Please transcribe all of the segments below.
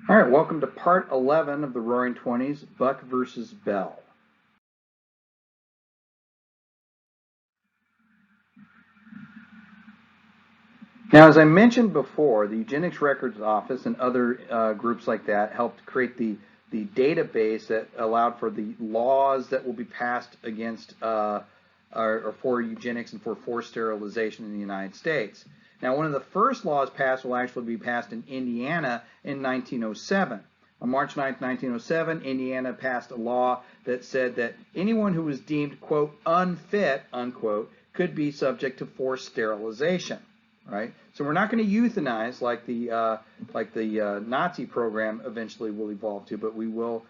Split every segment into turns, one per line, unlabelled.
All right, welcome to part 11 of the Roaring Twenties, Buck versus Bell. Now, as I mentioned before, the Eugenics Records Office and other groups like that helped create the database that allowed for the laws that will be passed against or for eugenics and for forced sterilization in the United States. Now, one of the first laws passed will actually be passed in Indiana in 1907. On March 9, 1907, Indiana passed a law that said that anyone who was deemed, quote, unfit, unquote, could be subject to forced sterilization. Right? So we're not going to euthanize like the Nazi program eventually will evolve to, but we will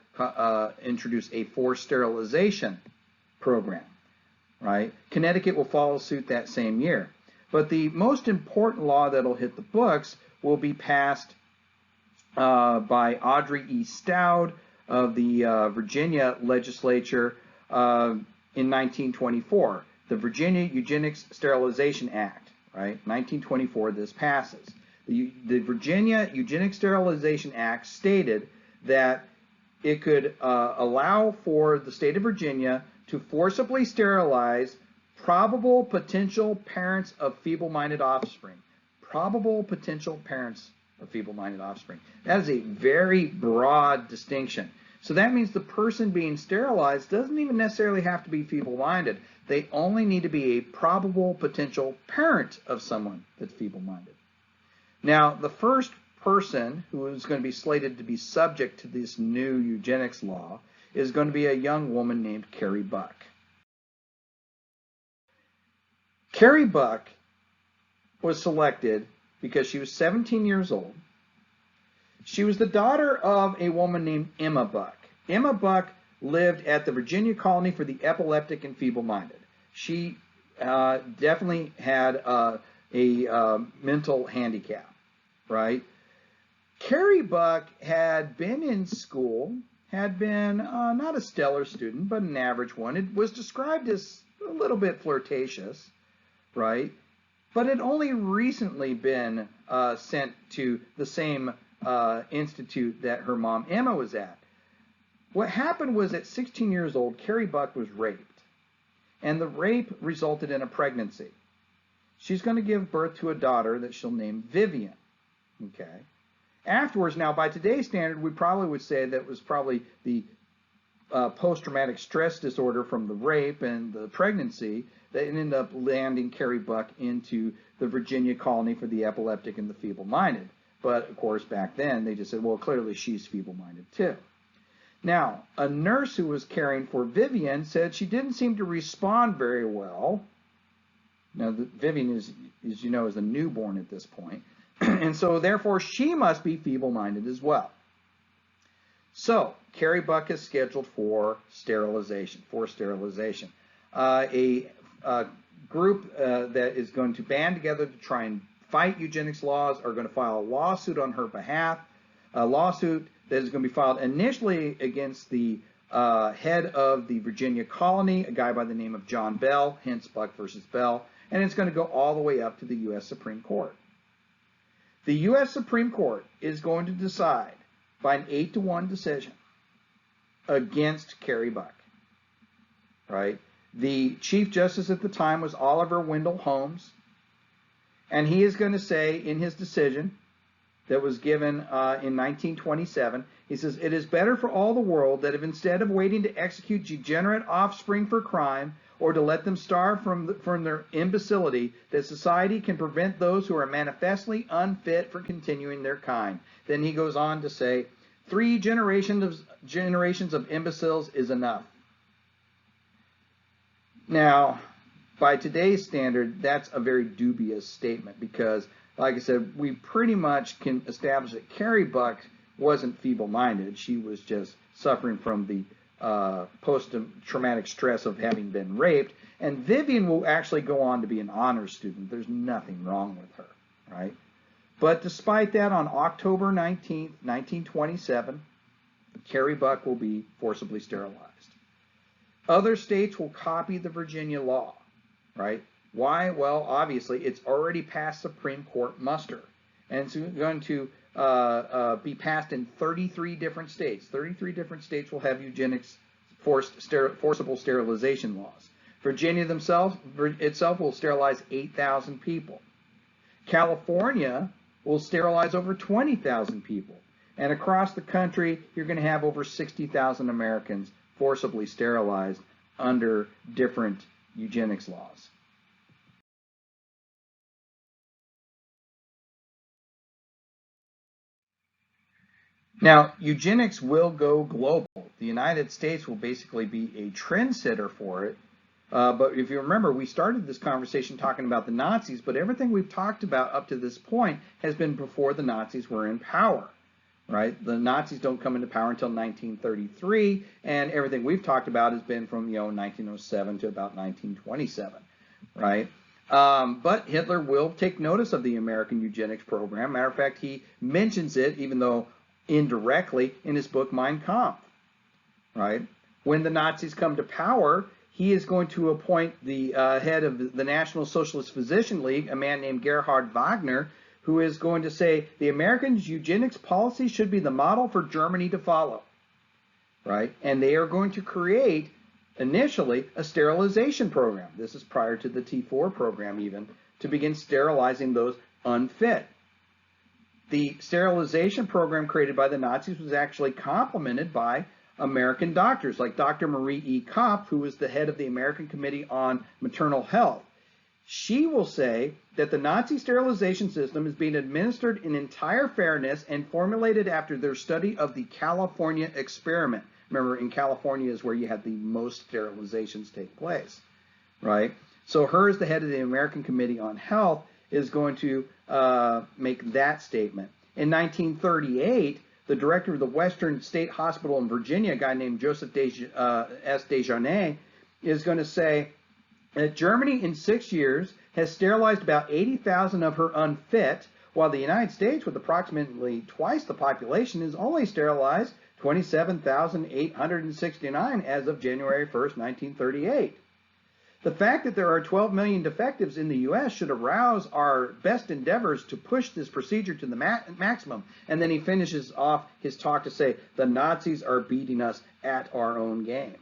introduce a forced sterilization program. Right? Connecticut will follow suit that same year. But the most important law that will hit the books will be passed by Audrey E. Stout of the Virginia legislature in 1924, the Virginia Eugenics Sterilization Act. Right, 1924, this passes. The Virginia Eugenic Sterilization Act stated that it could allow for the state of Virginia to forcibly sterilize probable potential parents of feeble-minded offspring. Probable potential parents of feeble-minded offspring. That is a very broad distinction. So that means the person being sterilized doesn't even necessarily have to be feeble-minded. They only need to be a probable potential parent of someone that's feeble-minded. Now, the first person who is going to be slated to be subject to this new eugenics law is going to be a young woman named Carrie Buck. Carrie Buck was selected because she was 17 years old. She was the daughter of a woman named Emma Buck. Emma Buck lived at the Virginia Colony for the Epileptic and Feeble-Minded. She definitely had a mental handicap, right? Carrie Buck had been in school, had been not a stellar student, but an average one. It was described as a little bit flirtatious, right? But had only recently been sent to the same institute that her mom Emma was at. What happened was at 16 years old, Carrie Buck was raped. And the rape resulted in a pregnancy. She's going to give birth to a daughter that she'll name Vivian. Okay. Afterwards, now by today's standard, we probably would say that it was probably the post-traumatic stress disorder from the rape and the pregnancy that ended up landing Carrie Buck into the Virginia Colony for the Epileptic and the Feeble-Minded. But of course, back then, they just said, well, clearly she's feeble-minded too. Now, a nurse who was caring for Vivian said she didn't seem to respond very well. Now, Vivian is, as you know, is a newborn at this point. And so, therefore, she must be feeble-minded as well. So, Carrie Buck is scheduled for sterilization, A group that is going to band together to try and fight eugenics laws are going to file a lawsuit on her behalf, a lawsuit that is going to be filed initially against the head of the Virginia colony, a guy by the name of John Bell, hence Buck versus Bell, and it's going to go all the way up to the U.S. Supreme Court. The U.S. Supreme Court is going to decide by an 8-1 decision against Carrie Buck, right? The Chief Justice at the time was Oliver Wendell Holmes, and he is going to say in his decision that was given in 1927, he says, "It is better for all the world that if instead of waiting to execute degenerate offspring for crime or to let them starve from their imbecility, that society can prevent those who are manifestly unfit for continuing their kind." Then he goes on to say, 3 generations of imbeciles is enough. Now, by today's standard, that's a very dubious statement because, like I said, we pretty much can establish that Carrie Buck wasn't feeble-minded. She was just suffering from the post-traumatic stress of having been raped. And Vivian will actually go on to be an honors student. There's nothing wrong with her, right? But despite that, on October 19th, 1927, Carrie Buck will be forcibly sterilized. Other states will copy the Virginia law, right? Why? Well, obviously, it's already passed Supreme Court muster. And it's going to be passed in 33 different states. 33 different states will have eugenics forcible sterilization laws. Virginia itself will sterilize 8,000 people. California will sterilize over 20,000 people. And across the country, you're going to have over 60,000 Americans forcibly sterilized under different eugenics laws. Now, eugenics will go global. The United States will basically be a trendsetter for it. But if you remember, we started this conversation talking about the Nazis, but everything we've talked about up to this point has been before the Nazis were in power, right? The Nazis don't come into power until 1933, and everything we've talked about has been from 1907 to about 1927, right? But Hitler will take notice of the American eugenics program. Matter of fact, he mentions it, even though indirectly, in his book Mein Kampf, right? When the Nazis come to power, he is going to appoint the head of the National Socialist Physician League, a man named Gerhard Wagner, who is going to say the American eugenics policy should be the model for Germany to follow, right? And they are going to create, initially, a sterilization program. This is prior to the T4 program even, to begin sterilizing those unfit. The sterilization program created by the Nazis was actually complemented by American doctors, like Dr. Marie E. Kopp, who was the head of the American Committee on Maternal Health. She will say that the Nazi sterilization system is being administered in entire fairness and formulated after their study of the California experiment. Remember, in California is where you had the most sterilizations take place, right? So her, as the head of the American Committee on Health, is going to make that statement. In 1938, the director of the Western State Hospital in Virginia, a guy named Joseph S. Desjardins, is going to say that Germany in 6 years has sterilized about 80,000 of her unfit, while the United States, with approximately twice the population, has only sterilized 27,869 as of January 1st, 1938. The fact that there are 12 million defectives in the U.S. should arouse our best endeavors to push this procedure to the maximum. And then he finishes off his talk to say, the Nazis are beating us at our own game.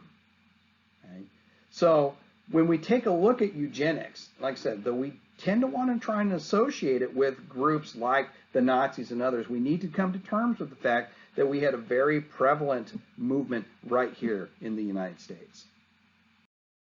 Okay? So when we take a look at eugenics, like I said, though we tend to want to try and associate it with groups like the Nazis and others, we need to come to terms with the fact that we had a very prevalent movement right here in the United States.